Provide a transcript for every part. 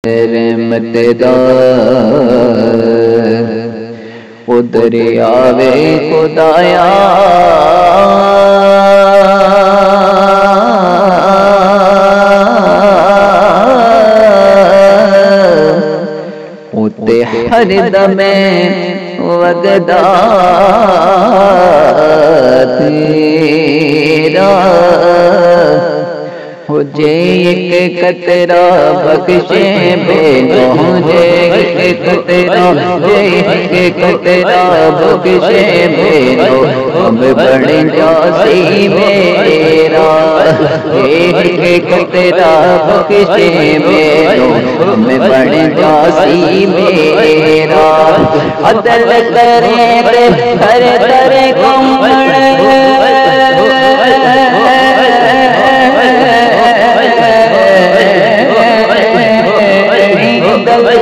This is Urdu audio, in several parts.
رحمت دا ادھر آوے خدایا اتے ہر دم وگدا تیرا ہو جے ایک قطرہ بخشے بے مجھے ایک قطرہ ایک قطرہ بخشے بے ہم بڑھ جاسی میرا ایک قطرہ بخشے بے ہم بڑھ جاسی میرا عدل کرے ہر در کمڑ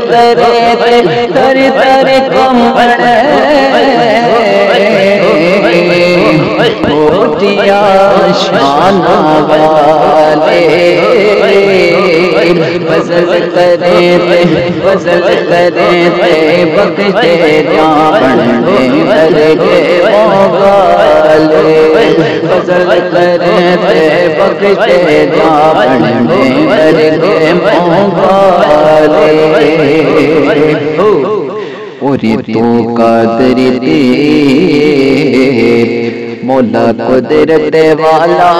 تر تر کمڑ ہوتیا شان والے فضل کرے بخشے جان ورگے موالے فضل کرے بخشے جان ورگے موالے اور تو قادر دے مولا قدرت والا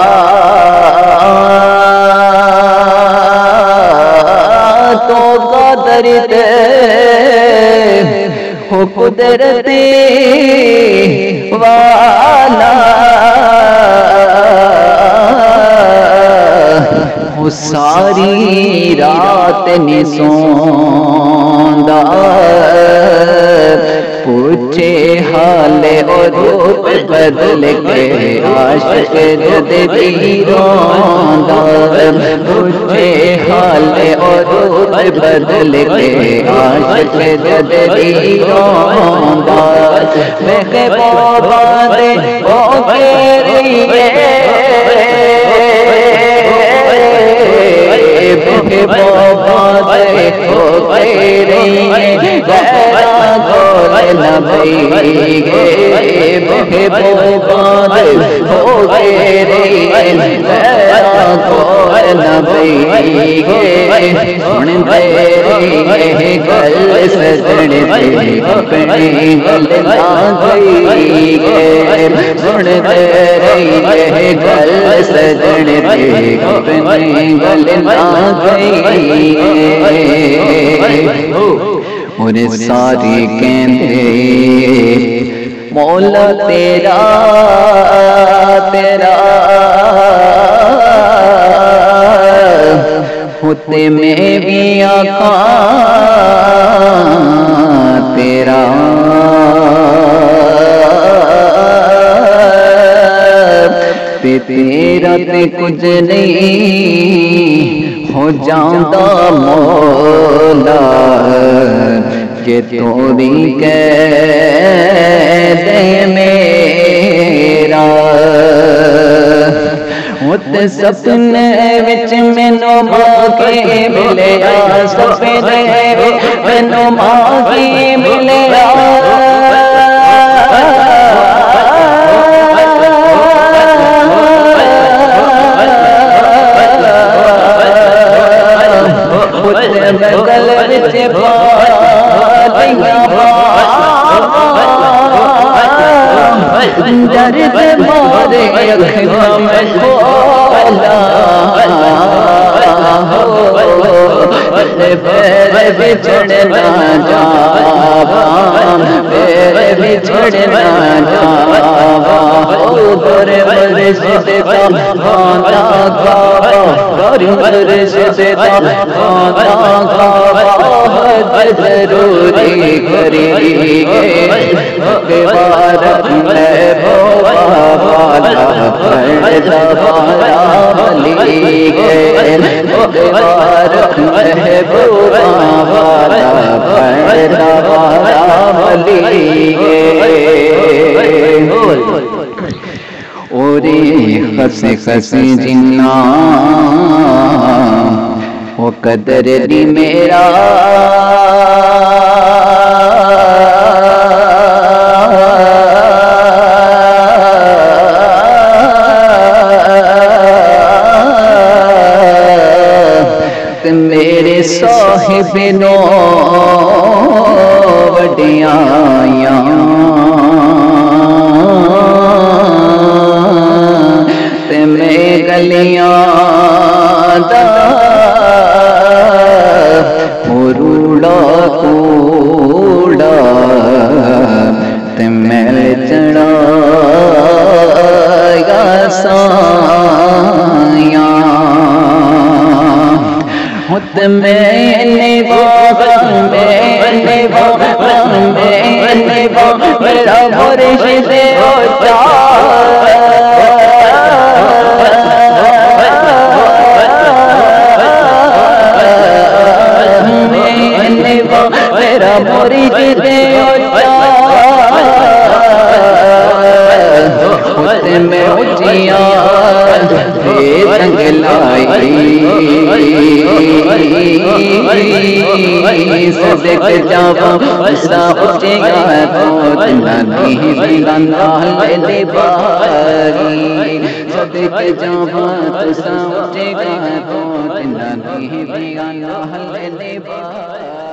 تو قادر دے ہو قدرت والا ہو ساری رات نہیں سوندا پوچھے حال اور روپ بدل کے عاشق جد بھی روندا پوچھے حال اور روپ بدل کے عاشق جد بھی روندا محبوبہ دے او کیریے محبوبہ دے او کیریے نبی گے محبوبہ دے ہو گے نبی گے سن دے گل سجن دے اپنی گل نہ گئی گے سن دے گل سجن دے اپنی گل نہ گئی گے اور ساری کہندے مولا تیرا تیرا ہوتے میں بھی آقا تیرا تیرا تے کچھ نہیں ہو جاندہ مولا کہ توڑی قید میرا ہوتے سپنے وچ مینو ماں کے ملیا سپنے مینو ماں کے ملیا گل وچ درد مارے اکھیاں میں کھولا پیر بچھڑنا جاواں پیر بچھڑنا جاواں در مرشد کا خانہ کعبہ در مرشد کا خانہ کعبہ حج ضروری کری گے مبارک محبوبہ والا پردہ والا ولی گے مبارک محبوبہ والا پردہ والا ولی گے اوری خس خس جنہ مقدر دی میرا میرے صاحب نو وڈیاں تے میں گلیاں دا روڑا کوڑا تے میں چڑھایا سایاں میرا مرشد ہوتا میرا مرشد ہوتا میں اچھیاں جنگ لائی صدق جاواں اسا اچھے گا تو نہیں بلندہ لے باری صدق جاواں اسا اچھے گا تو نہیں بلندہ لے باری